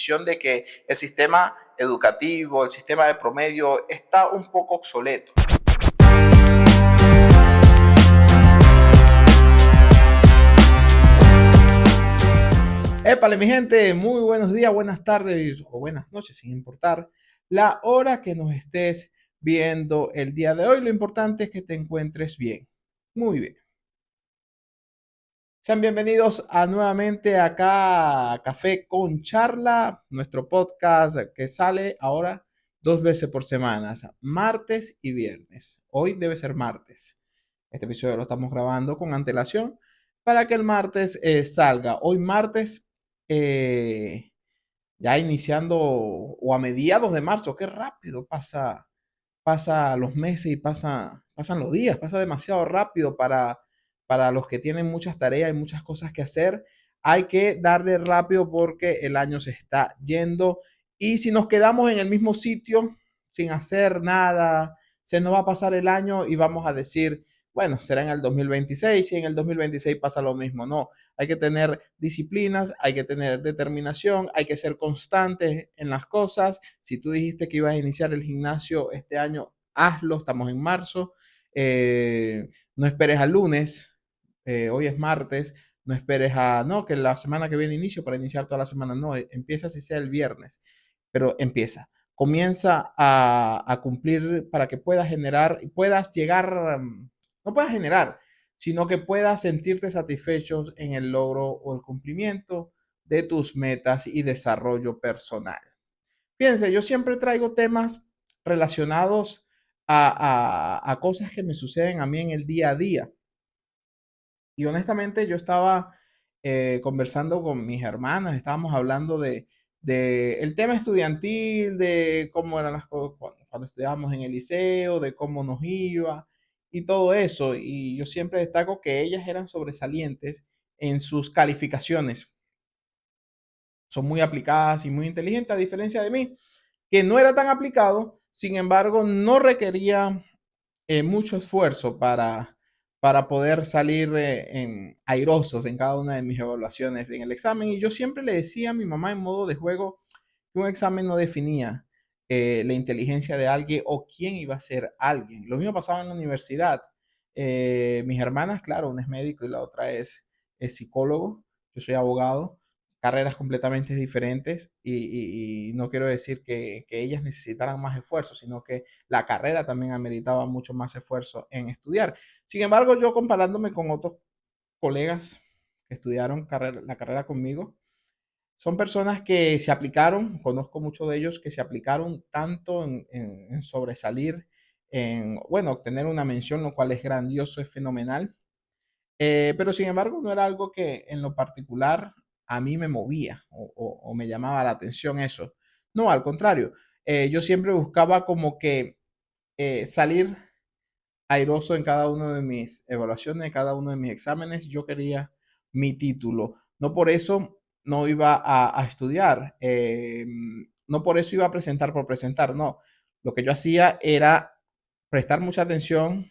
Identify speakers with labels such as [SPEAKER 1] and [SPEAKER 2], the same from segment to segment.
[SPEAKER 1] de que el sistema educativo, el sistema de promedio está un poco obsoleto. Épale, mi gente, muy buenos días, buenas tardes o buenas noches, sin importar la hora que nos estés viendo el día de hoy. Lo importante es que te encuentres bien. Muy bien. Sean bienvenidos a nuevamente acá a Café con Charla, nuestro podcast que sale ahora 2 veces por semana, martes y viernes. Hoy debe ser martes. Este episodio lo estamos grabando con antelación para que el martes salga. Hoy martes, ya iniciando o a mediados de marzo. Qué rápido pasa los meses y pasan los días, pasa demasiado rápido para los que tienen muchas tareas y muchas cosas que hacer. Hay que darle rápido porque el año se está yendo y si nos quedamos en el mismo sitio sin hacer nada, se nos va a pasar el año y vamos a decir, bueno, será en el 2026 y en el 2026 pasa lo mismo. No, hay que tener disciplinas, hay que tener determinación, hay que ser constantes en las cosas. Si tú dijiste que ibas a iniciar el gimnasio este año, hazlo, estamos en marzo. No esperes al lunes, hoy es martes, no esperes no, que la semana que viene inicio para iniciar toda la semana. No, empieza si sea el viernes, pero empieza. Comienza a cumplir para que puedas generar y puedas llegar, no puedas generar, sino que puedas sentirte satisfechos en el logro o el cumplimiento de tus metas y desarrollo personal. Fíjense, yo siempre traigo temas relacionados a cosas que me suceden a mí en el día a día. Y honestamente yo estaba conversando con mis hermanas, estábamos hablando de el tema estudiantil, de cómo eran las cosas cuando estudiábamos en el liceo, de cómo nos iba y todo eso. Y yo siempre destaco que ellas eran sobresalientes en sus calificaciones. Son muy aplicadas y muy inteligentes, a diferencia de mí, que no era tan aplicado, sin embargo, no requería mucho esfuerzo para poder salir airosos en cada una de mis evaluaciones en el examen. Y yo siempre le decía a mi mamá en modo de juego que un examen no definía la inteligencia de alguien o quién iba a ser alguien. Lo mismo pasaba en la universidad. Mis hermanas, claro, una es médico y la otra es psicólogo. Yo soy abogado, carreras completamente diferentes y no quiero decir que ellas necesitaran más esfuerzo, sino que la carrera también ameritaba mucho más esfuerzo en estudiar. Sin embargo, yo comparándome con otros colegas que estudiaron la carrera conmigo, son personas que se aplicaron, conozco muchos de ellos que se aplicaron tanto en sobresalir, en, bueno, obtener una mención, lo cual es grandioso, es fenomenal. Pero sin embargo, no era algo que en lo particular a mí me movía o me llamaba la atención eso. No, al contrario, yo siempre buscaba como que salir airoso en cada una de mis evaluaciones, en cada uno de mis exámenes. Yo quería mi título. No por eso no iba a estudiar, no por eso iba a presentar por presentar, no. Lo que yo hacía era prestar mucha atención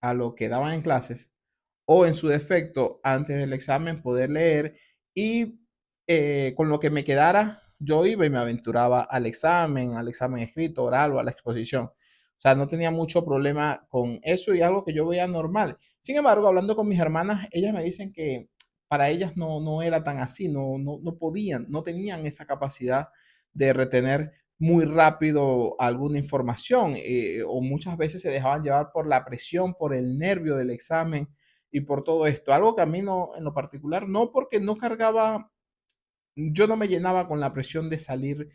[SPEAKER 1] a lo que daban en clases o en su defecto antes del examen poder leer y con lo que me quedara yo iba y me aventuraba al examen escrito, oral o a la exposición. O sea, no tenía mucho problema con eso y algo que yo veía normal. Sin embargo, hablando con mis hermanas, ellas me dicen que para ellas no era tan así, no podían, no tenían esa capacidad de retener muy rápido alguna información o muchas veces se dejaban llevar por la presión, por el nervio del examen y por todo esto. Algo que a mí no, en lo particular, no porque no cargaba, yo no me llenaba con la presión de salir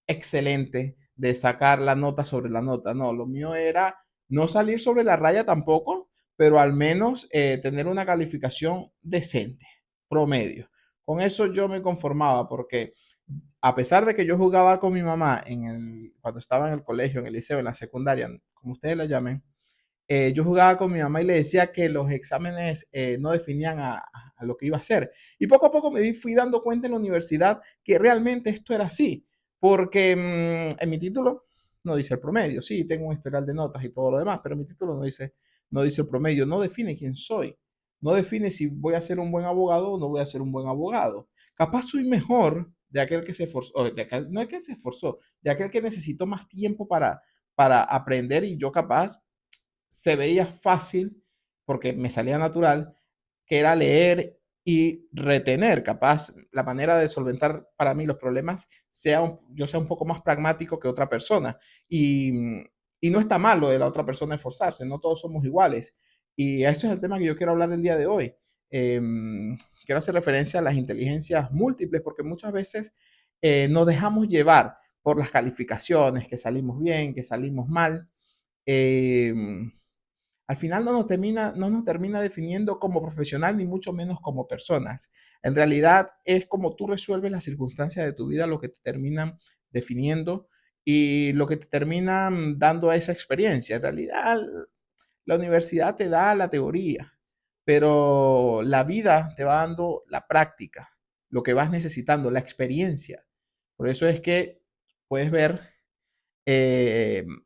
[SPEAKER 1] excelente, de sacar la nota sobre la nota. No, lo mío era no salir sobre la raya tampoco, pero al menos tener una calificación decente, promedio. Con eso yo me conformaba porque a pesar de que yo jugaba con mi mamá cuando estaba en el colegio, en el liceo, en la secundaria, como ustedes la llamen, yo jugaba con mi mamá y le decía que los exámenes no definían a lo que iba a hacer. Y poco a poco fui dando cuenta en la universidad que realmente esto era así, porque en mi título no dice el promedio, sí, tengo un historial de notas y todo lo demás, pero mi título no dice el promedio, no define quién soy, no define si voy a ser un buen abogado o no voy a ser un buen abogado. Capaz soy mejor de aquel que se esforzó, no es que se esforzó, de aquel que necesitó más tiempo para aprender y yo capaz se veía fácil porque me salía natural, que era leer y retener. Capaz la manera de solventar para mí los problemas yo sea un poco más pragmático que otra persona. Y no está mal lo de la otra persona esforzarse, no todos somos iguales. Y eso es el tema que yo quiero hablar el día de hoy. Eh, Quiero hacer referencia a las inteligencias múltiples porque muchas veces nos dejamos llevar por las calificaciones, que salimos bien, que salimos mal. Eh, Al final no nos termina definiendo como profesional ni mucho menos como personas. En realidad es como tú resuelves las circunstancias de tu vida lo que te terminan definiendo y lo que te terminan dando a esa experiencia. En realidad la universidad te da la teoría, pero la vida te va dando la práctica, lo que vas necesitando, la experiencia. Por eso es que puedes ver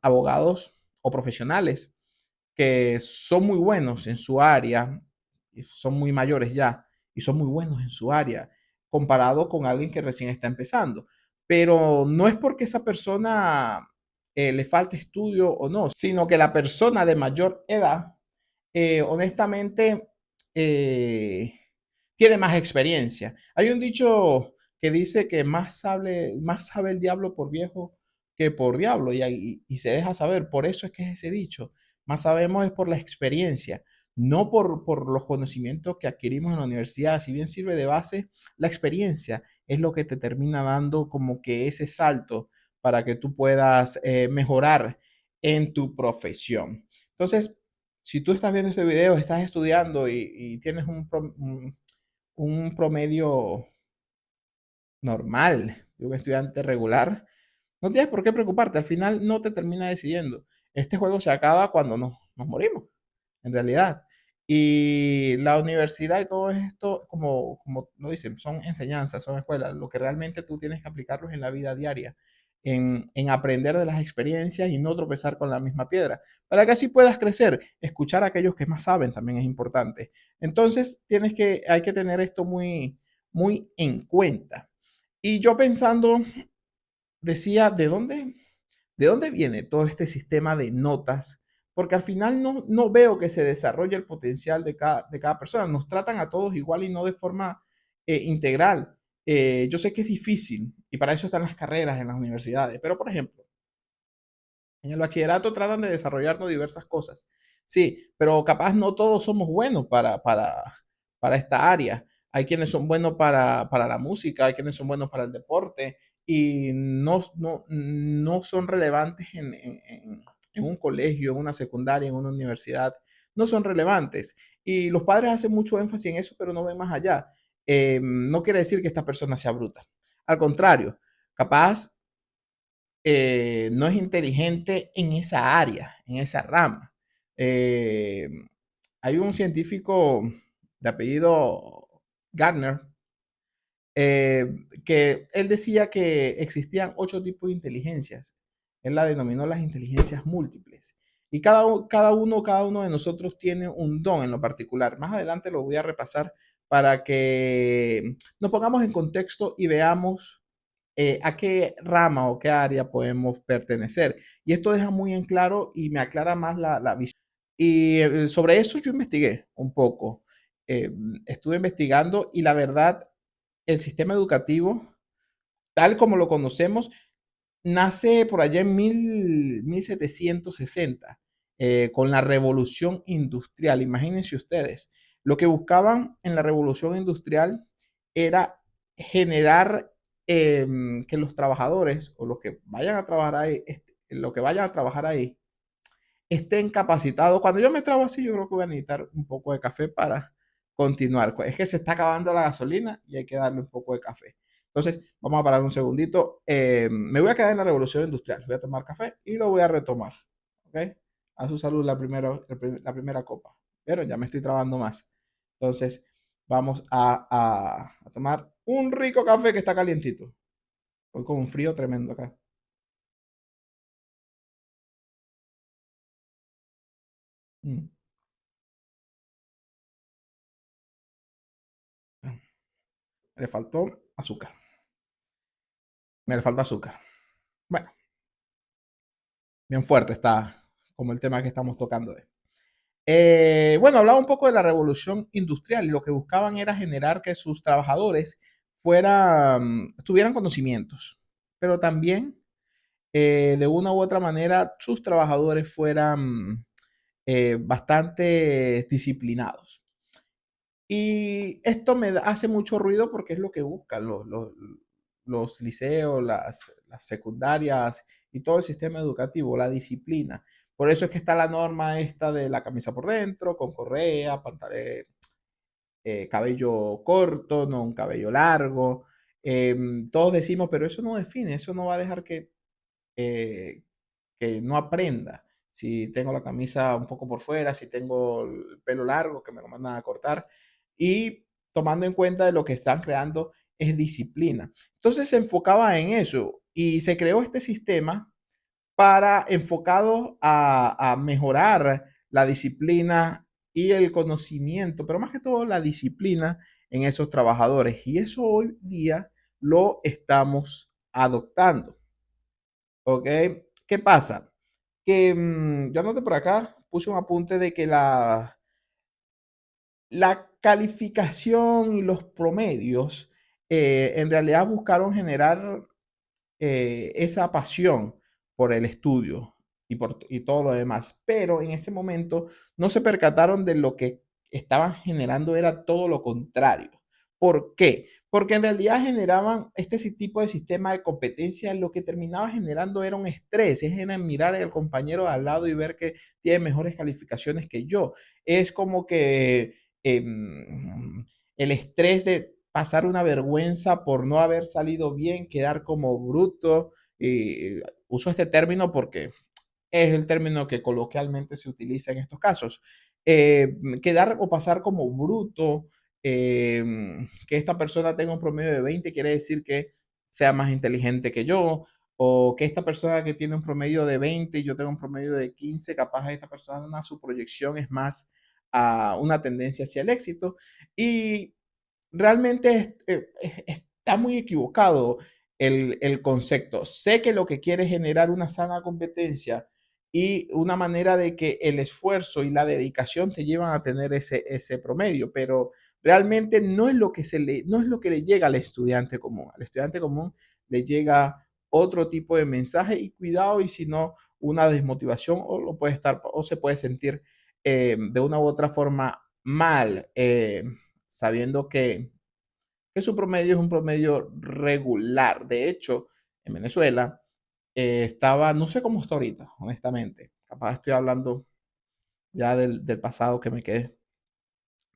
[SPEAKER 1] abogados o profesionales que son muy buenos en su área, y son muy mayores ya, y son muy buenos en su área, comparado con alguien que recién está empezando. Pero no es porque esa persona le falte estudio o no, sino que la persona de mayor edad, honestamente, eh, tiene más experiencia. Hay un dicho que dice que más sabe el diablo por viejo que por diablo, y se deja saber, por eso es que es ese dicho. Más sabemos es por la experiencia, no por los conocimientos que adquirimos en la universidad. Si bien sirve de base, la experiencia es lo que te termina dando como que ese salto para que tú puedas mejorar en tu profesión. Entonces, si tú estás viendo este video, estás estudiando y tienes un promedio normal de un estudiante regular, no tienes por qué preocuparte. Al final no te termina decidiendo. Este juego se acaba cuando nos morimos, en realidad. Y la universidad y todo esto, como lo dicen, son enseñanzas, son escuelas. Lo que realmente tú tienes que aplicarlos en la vida diaria, en aprender de las experiencias y no tropezar con la misma piedra. Para que así puedas crecer, escuchar a aquellos que más saben también es importante. Entonces, hay que tener esto muy en cuenta. Y yo pensando, decía, de dónde viene todo este sistema de notas? Porque al final no veo que se desarrolle el potencial de cada persona. Nos tratan a todos igual y no de forma integral. Yo sé que es difícil y para eso están las carreras en las universidades, pero por ejemplo, en el bachillerato tratan de desarrollarnos diversas cosas. Sí, pero capaz no todos somos buenos para esta área. Hay quienes son buenos para la música, hay quienes son buenos para el deporte y no son relevantes en un colegio, en una secundaria, en una universidad. No son relevantes. Y los padres hacen mucho énfasis en eso, pero no ven más allá. No quiere decir que esta persona sea bruta. Al contrario, capaz no es inteligente en esa área, en esa rama. Eh, Hay un científico de apellido Gardner eh, que él decía que existían 8 tipos de inteligencias. Él la denominó las inteligencias múltiples. Y cada uno de nosotros tiene un don en lo particular. Más adelante lo voy a repasar para que nos pongamos en contexto y veamos a qué rama o qué área podemos pertenecer. Y esto deja muy en claro y me aclara más la visión. Y sobre eso yo investigué un poco. Eh, Estuve investigando y la verdad, el sistema educativo, tal como lo conocemos, nace por allá en 1760 con la revolución industrial. Imagínense ustedes, lo que buscaban en la revolución industrial era generar que los trabajadores o los que vayan a trabajar ahí, lo que vayan a trabajar ahí, estén capacitados. Cuando yo me trago así, yo creo que voy a necesitar un poco de café para continuar. Es que se está acabando la gasolina y hay que darle un poco de café. Entonces, vamos a parar un segundito. Me voy a quedar en la revolución industrial. Voy a tomar café y lo voy a retomar. ¿Ok? A su salud la primera copa. Pero ya me estoy trabando más. Entonces, vamos a tomar un rico café que está calientito. Voy con un frío tremendo acá. Mm. Le faltó azúcar. Me le falta azúcar. Bueno, bien fuerte está como el tema que estamos tocando hoy. Bueno, hablaba un poco de la revolución industrial y lo que buscaban era generar que sus trabajadores tuvieran conocimientos, pero también de una u otra manera sus trabajadores fueran bastante disciplinados. Y esto hace mucho ruido porque es lo que buscan los liceos, las secundarias y todo el sistema educativo, la disciplina. Por eso es que está la norma esta de la camisa por dentro, con correa, pantalón, cabello corto, no un cabello largo. Todos decimos, pero eso no define, eso no va a dejar eh, que no aprenda. Si tengo la camisa un poco por fuera, si tengo el pelo largo, que me lo mandan a cortar. Y tomando en cuenta de lo que están creando es disciplina. Entonces se enfocaba en eso y se creó este sistema para enfocado a mejorar la disciplina y el conocimiento, pero más que todo la disciplina en esos trabajadores. Y eso hoy día lo estamos adoptando. ¿Ok? ¿Qué pasa? Que yo anoté por acá, puse un apunte de que la calificación y los promedios en realidad buscaron generar esa pasión por el estudio y todo lo demás. Pero en ese momento no se percataron de lo que estaban generando era todo lo contrario. ¿Por qué? Porque en realidad generaban este tipo de sistema de competencia, lo que terminaba generando era un estrés, es era mirar al compañero de al lado y ver que tiene mejores calificaciones que yo. Es como que el estrés de pasar una vergüenza por no haber salido bien, quedar como bruto. Uso este término porque es el término que coloquialmente se utiliza en estos casos. Quedar o pasar como bruto, que esta persona tenga un promedio de 20 quiere decir que sea más inteligente que yo, o que esta persona que tiene un promedio de 20 y yo tengo un promedio de 15 capaz esta persona su proyección es más a una tendencia hacia el éxito. Y realmente está muy equivocado el concepto. Sé que lo que quiere es generar una sana competencia y una manera de que el esfuerzo y la dedicación te llevan a tener ese promedio, pero realmente no es lo que le llega al estudiante común. Al estudiante común le llega otro tipo de mensaje y cuidado y si no una desmotivación o lo puede estar o se puede sentir de una u otra forma mal, sabiendo que su promedio es un promedio regular. De hecho, en Venezuela estaba, no sé cómo está ahorita, honestamente. Capaz estoy hablando ya del pasado que me quedé.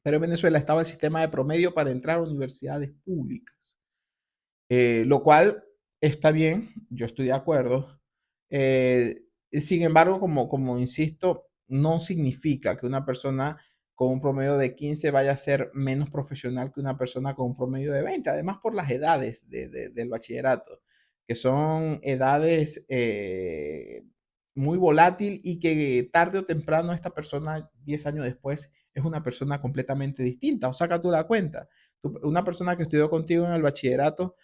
[SPEAKER 1] Pero en Venezuela estaba el sistema de promedio para entrar a universidades públicas, lo cual está bien, yo estoy de acuerdo. Sin embargo, como insisto, no significa que una persona con un promedio de 15 vaya a ser menos profesional que una persona con un promedio de 20. Además por las edades del bachillerato, que son edades muy volátil y que tarde o temprano esta persona, 10 años después, es una persona completamente distinta. O saca tú la cuenta. Una persona que estudió contigo en el bachillerato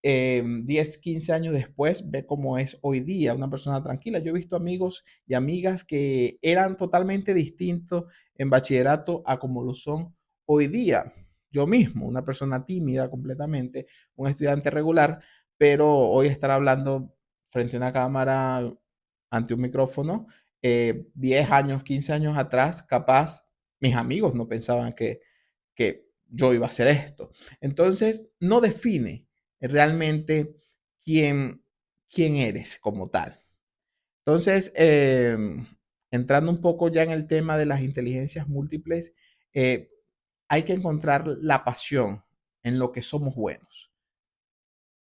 [SPEAKER 1] 10, 15 años después, ve cómo es hoy día una persona tranquila. Yo he visto amigos y amigas que eran totalmente distintos en bachillerato a como lo son hoy día. Yo mismo, una persona tímida completamente, un estudiante regular, pero hoy estar hablando frente a una cámara, ante un micrófono, 10 años, 15 años atrás, capaz mis amigos no pensaban que yo iba a hacer esto. Entonces, no define realmente quién, quién eres como tal. Entonces, entrando un poco ya en el tema de las inteligencias múltiples, eh, hay que encontrar la pasión en lo que somos buenos.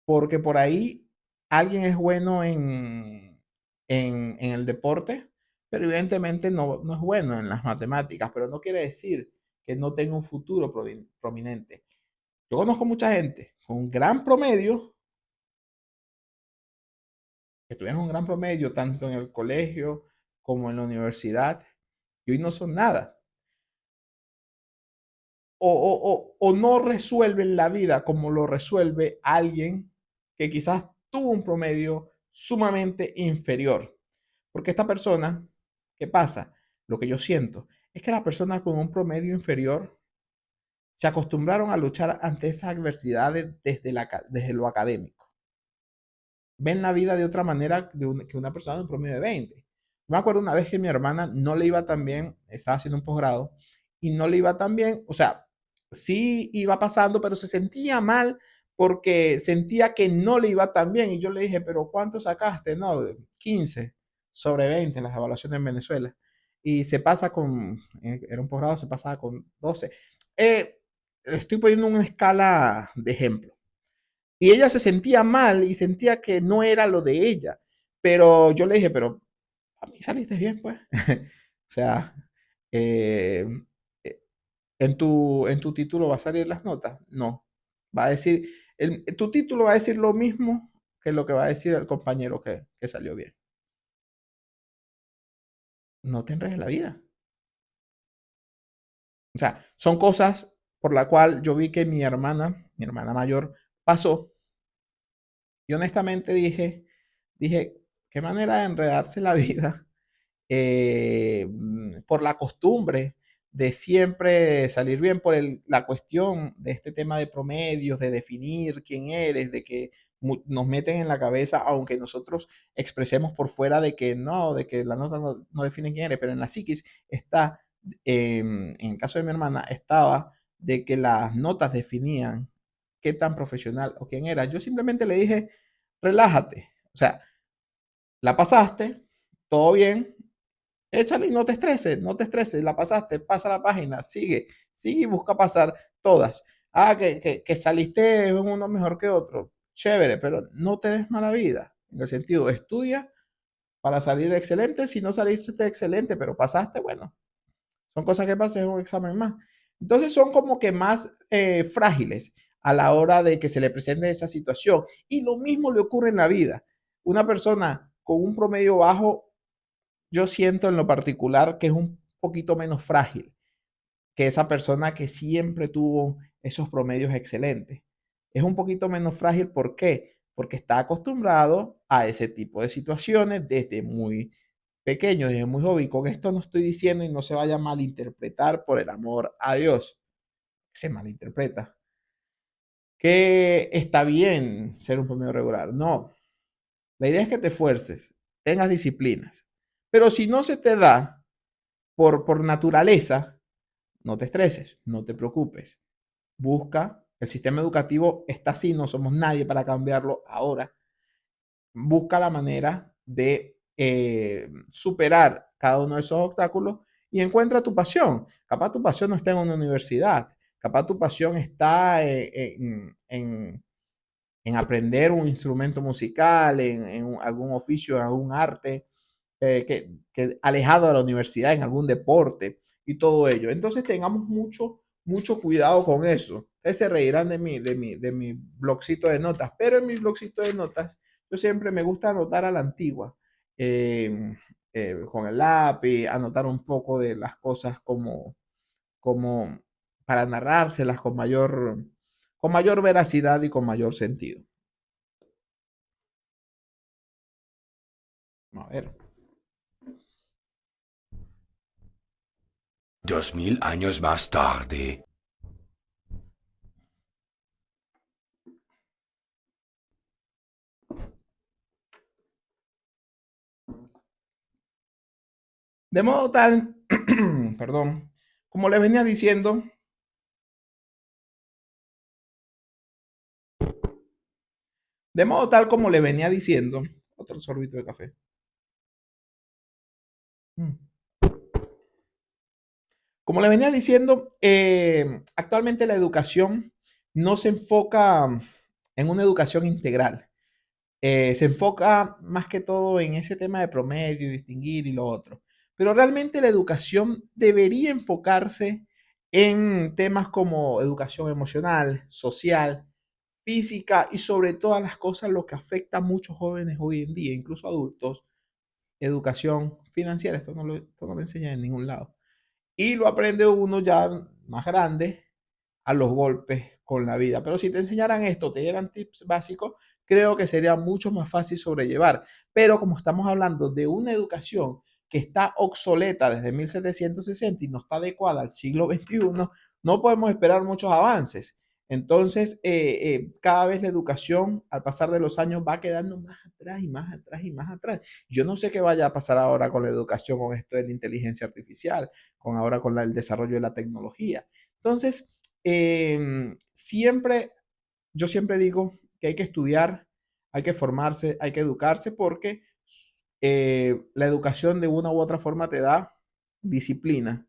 [SPEAKER 1] Porque por ahí alguien es bueno en el deporte, pero evidentemente no es bueno en las matemáticas, pero no quiere decir que no tenga un futuro prominente. Yo conozco mucha gente con un gran promedio, que tuvieron un gran promedio tanto en el colegio como en la universidad, y hoy no son nada. O no resuelven la vida como lo resuelve alguien que quizás tuvo un promedio sumamente inferior. Porque esta persona, ¿qué pasa? Lo que yo siento es que las personas con un promedio inferior se acostumbraron a luchar ante esas adversidades desde lo académico. Ven la vida de otra manera que una persona de un promedio de 20. Me acuerdo una vez que mi hermana no le iba tan bien, estaba haciendo un posgrado y no le iba tan bien, o sea, sí iba pasando, pero se sentía mal porque sentía que no le iba tan bien. Y yo le dije, pero ¿cuánto sacaste? No, 15 sobre 20 en las evaluaciones en Venezuela. Y se pasa con, era un posgrado, se pasaba con 12. Estoy poniendo una escala de ejemplo. Y ella se sentía mal y sentía que no era lo de ella. Pero yo le dije, pero a mí saliste bien, pues. O sea, eh, eh, en tu título va a salir las notas. No. Va a decir, tu título va a decir lo mismo que lo que va a decir el compañero que salió bien. No te enredes la vida. O sea, son cosas por la cual yo vi que mi hermana mayor, pasó. Y honestamente dije, qué manera de enredarse la vida por la costumbre de siempre salir bien, por la cuestión de este tema de promedios, de definir quién eres, de que nos meten en la cabeza, aunque nosotros expresemos por fuera de que no, de que la nota no define quién eres, pero en la psiquis está, en el caso de mi hermana, estaba de que las notas definían qué tan profesional o quién era. Yo simplemente le dije, relájate, o sea, la pasaste, todo bien, échale y no te estreses, no te estreses, la pasaste, pasa la página, sigue y busca pasar todas. Ah, que saliste uno mejor que otro, chévere, pero no te des mala vida. En el sentido, estudia para salir excelente, si no saliste excelente, pero pasaste, bueno, son cosas que pasan en un examen más. Entonces son como que más frágiles a la hora de que se le presente esa situación. Y lo mismo le ocurre en la vida. Una persona con un promedio bajo, yo siento en lo particular que es un poquito menos frágil que esa persona que siempre tuvo esos promedios excelentes. Es un poquito menos frágil, ¿por qué? Porque está acostumbrado a ese tipo de situaciones desde muy pequeño, desde muy joven. Y con esto no estoy diciendo y no se vaya a malinterpretar por el amor a Dios. Se malinterpreta. Que está bien ser un promedio regular. No. La idea es que te esfuerces, tengas disciplinas. Pero si no se te da por naturaleza, no te estreses, no te preocupes. Busca, el sistema educativo está así, no somos nadie para cambiarlo ahora. Busca la manera de superar cada uno de esos obstáculos y encuentra tu pasión. Capaz tu pasión no está en una universidad, capaz tu pasión está en aprender un instrumento musical, en algún oficio, en algún arte, que alejado de la universidad, en algún deporte y todo ello. Entonces tengamos mucho cuidado con eso. Ustedes se reirán de mi blogcito de notas, pero en mi blogcito de notas yo siempre me gusta anotar a la antigua, eh, con el lápiz, anotar un poco de las cosas como para narrárselas con mayor veracidad y con mayor sentido. A ver.
[SPEAKER 2] 2000 años más tarde.
[SPEAKER 1] De modo tal, perdón, como les venía diciendo, de modo tal como le venía diciendo, otro sorbito de café. Mm. Como le venía diciendo, actualmente la educación no se enfoca en una educación integral. Se enfoca más que todo en ese tema de promedio, distinguir y lo otro. Pero realmente la educación debería enfocarse en temas como educación emocional, social, física y sobre todas las cosas lo que afecta a muchos jóvenes hoy en día, incluso adultos, educación financiera. Esto no lo enseñan en ningún lado. Y lo aprende uno ya más grande a los golpes con la vida. Pero si te enseñaran esto, te dieran tips básicos, creo que sería mucho más fácil sobrellevar. Pero como estamos hablando de una educación que está obsoleta desde 1760 y no está adecuada al siglo XXI, no podemos esperar muchos avances. Entonces, cada vez la educación, al pasar de los años, va quedando más atrás y más atrás y más atrás. Yo no sé qué vaya a pasar ahora con la educación, con esto de la inteligencia artificial, con ahora con el desarrollo de la tecnología. Entonces, siempre, yo siempre digo que hay que estudiar, hay que formarse, hay que educarse porque la educación de una u otra forma te da disciplina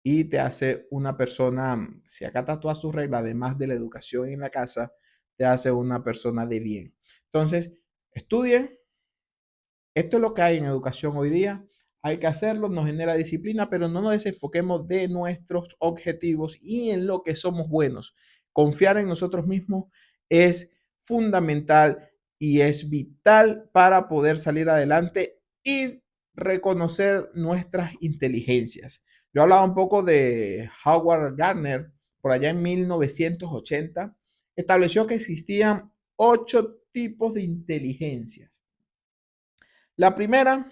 [SPEAKER 1] y te hace una persona, si acatas todas sus reglas, además de la educación en la casa, te hace una persona de bien. Entonces, estudien. Esto es lo que hay en educación hoy día. Hay que hacerlo, nos genera disciplina, pero no nos desenfoquemos de nuestros objetivos y en lo que somos buenos. Confiar en nosotros mismos es fundamental y es vital para poder salir adelante y reconocer nuestras inteligencias. Yo hablaba un poco de Howard Gardner por allá en 1980. Estableció que existían 8 tipos de inteligencias. La primera,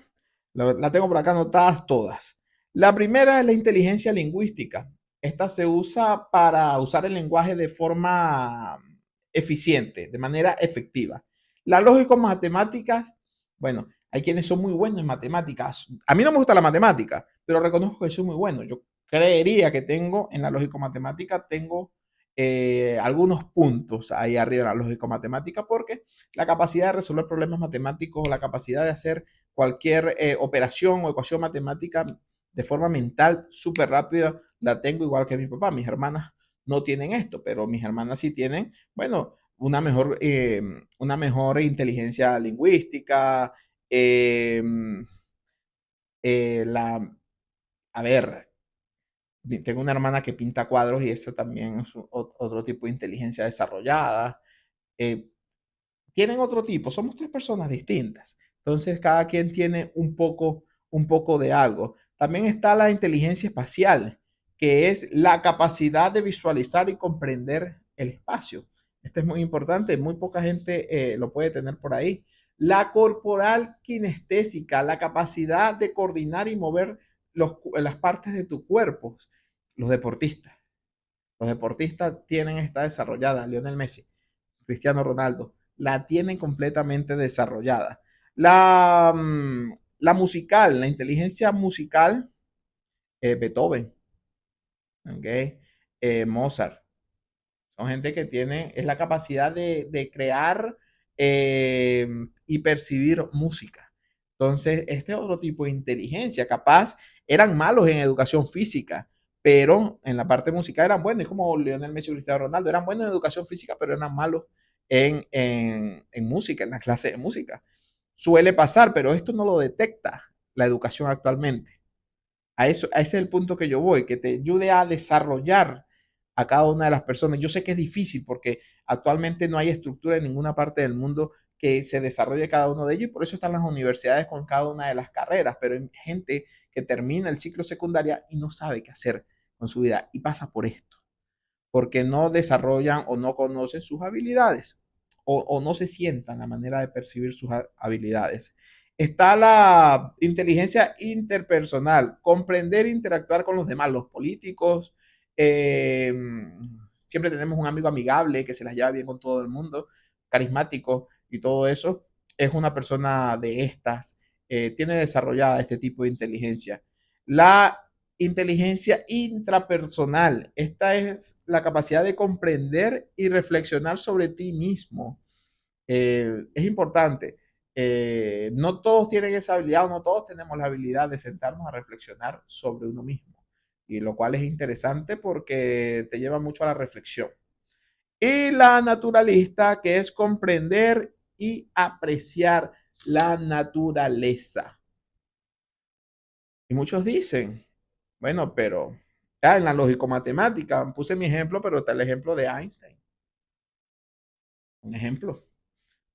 [SPEAKER 1] la tengo por acá anotadas todas. La primera es la inteligencia lingüística. Esta se usa para usar el lenguaje de forma eficiente, de manera efectiva. La lógica matemáticas, bueno, hay quienes son muy buenos en matemáticas. A mí no me gusta la matemática, pero reconozco que soy muy bueno. Yo creería que tengo en la lógica matemática, tengo algunos puntos ahí arriba en la lógica matemática porque la capacidad de resolver problemas matemáticos, la capacidad de hacer cualquier operación o ecuación matemática de forma mental súper rápida, la tengo igual que mi papá. Mis hermanas no tienen esto, pero mis hermanas sí tienen, bueno, una mejor inteligencia lingüística, eh, la, a ver, tengo una hermana que pinta cuadros y eso también es otro tipo de inteligencia desarrollada. Eh, Tienen otro tipo, somos 3 personas distintas. Entonces, cada quien tiene un poco de algo. También está la inteligencia espacial, que es la capacidad de visualizar y comprender el espacio. Este es muy importante, muy poca gente lo puede tener por ahí. La corporal kinestésica, la capacidad de coordinar y mover las partes de tu cuerpo. Los deportistas. Los deportistas tienen esta desarrollada. Lionel Messi, Cristiano Ronaldo, la tienen completamente desarrollada. La musical, la inteligencia musical, Beethoven, ¿okay? Mozart, son gente que tiene, es la capacidad de crear eh, y percibir música. Entonces, este otro tipo de inteligencia, capaz, eran malos en educación física, pero en la parte musical eran buenos, es como Lionel Messi y Cristiano Ronaldo, eran buenos en educación física, pero eran malos en música, en la clase de música. Suele pasar, pero esto no lo detecta la educación actualmente. A ese es el punto que yo voy, que te ayude a desarrollar a cada una de las personas. Yo sé que es difícil porque actualmente no hay estructura en ninguna parte del mundo que se desarrolle cada uno de ellos y por eso están las universidades con cada una de las carreras, pero hay gente que termina el ciclo secundaria y no sabe qué hacer con su vida y pasa por esto, porque no desarrollan o no conocen sus habilidades o no se sientan la manera de percibir sus habilidades. Está la inteligencia interpersonal, comprender e interactuar con los demás, los políticos. eh, Siempre tenemos un amigo amigable que se las lleva bien con todo el mundo, carismático y todo eso. Es una persona de estas, tiene desarrollada este tipo de inteligencia. La inteligencia intrapersonal, esta es la capacidad de comprender y reflexionar sobre ti mismo. Es importante. No todos tienen esa habilidad o no todos tenemos la habilidad de sentarnos a reflexionar sobre uno mismo. Y lo cual es interesante porque te lleva mucho a la reflexión. Y la naturalista, que es comprender y apreciar la naturaleza. Y muchos dicen, bueno, pero en la lógico-matemática, puse mi ejemplo, pero está el ejemplo de Einstein. Un ejemplo.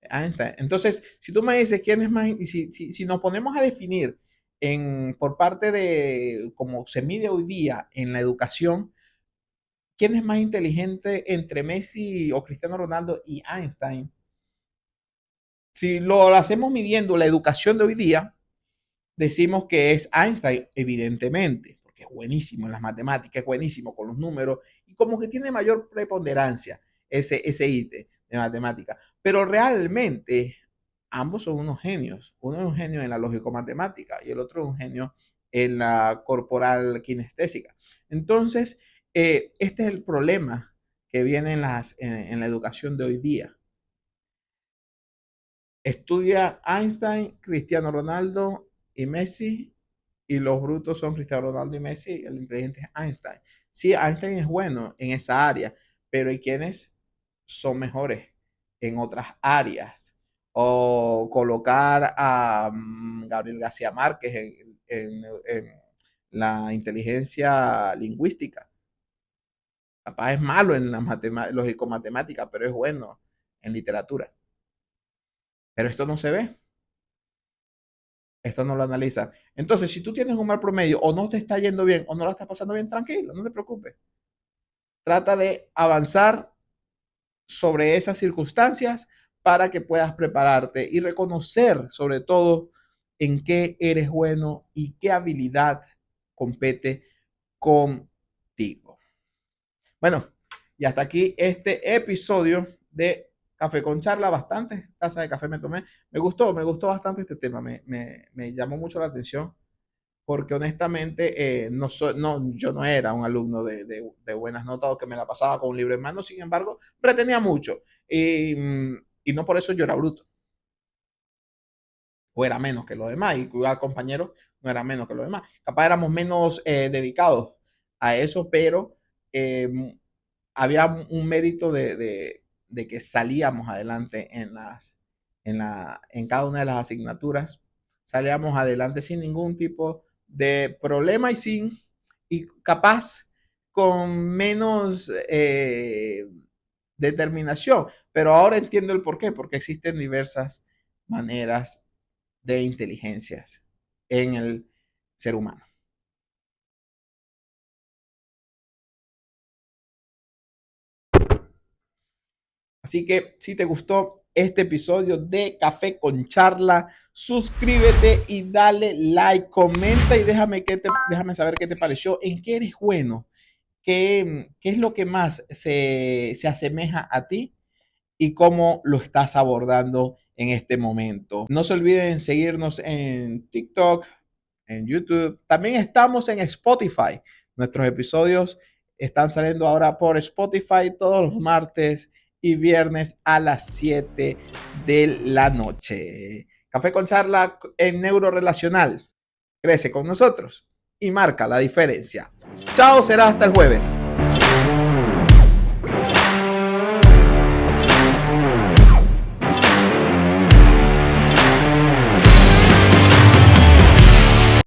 [SPEAKER 1] Einstein. Entonces, si tú me dices quién es más, y si nos ponemos a definir por parte de cómo se mide hoy día en la educación, quién es más inteligente entre Messi o Cristiano Ronaldo y Einstein, Si lo hacemos midiendo la educación de hoy día, decimos que es Einstein, evidentemente, porque es buenísimo en las matemáticas, es buenísimo con los números y como que tiene mayor preponderancia ese ítem de matemática. Pero realmente ambos son unos genios. Uno es un genio en la lógico-matemática y el otro es un genio en la corporal kinestésica. Entonces, este es el problema que viene en la educación de hoy día. Estudia Einstein, Cristiano Ronaldo y Messi, y los brutos son Cristiano Ronaldo y Messi, y el inteligente es Einstein. Sí, Einstein es bueno en esa área, pero hay quienes son mejores en otras áreas. O colocar a Gabriel García Márquez en la inteligencia lingüística. Capaz es malo en la lógico-matemática, pero es bueno en literatura. Pero esto no se ve. Esto no lo analiza. Entonces, si tú tienes un mal promedio o no te está yendo bien o no la estás pasando bien, tranquilo, no te preocupes. Trata de avanzar sobre esas circunstancias para que puedas prepararte y reconocer sobre todo en qué eres bueno y qué habilidad compete contigo. Bueno, y hasta aquí este episodio de Café con Charla. Bastantes tazas de café me tomé. Me gustó bastante este tema. Me llamó mucho la atención porque honestamente yo no era un alumno de buenas notas o que me la pasaba con un libro en mano. Sin embargo, retenía mucho y no por eso yo era bruto o era menos que los demás. Y cuidar compañeros no era menos que los demás. Capaz éramos menos dedicados a eso, pero eh, había un mérito de que salíamos adelante en cada una de las asignaturas, salíamos adelante sin ningún tipo de problema y capaz con menos determinación. Pero ahora entiendo el por qué, porque existen diversas maneras de inteligencias en el ser humano. Así que si te gustó este episodio de Café con Charla, suscríbete y dale like, comenta y déjame saber qué te pareció, en qué eres bueno, qué es lo que más se asemeja a ti y cómo lo estás abordando en este momento. No se olviden seguirnos en TikTok, en YouTube. También estamos en Spotify. Nuestros episodios están saliendo ahora por Spotify todos los martes y viernes a las 7 de la noche. Café con Charla en Neurorelacional. Crece con nosotros y marca la diferencia. Chao, será hasta el jueves.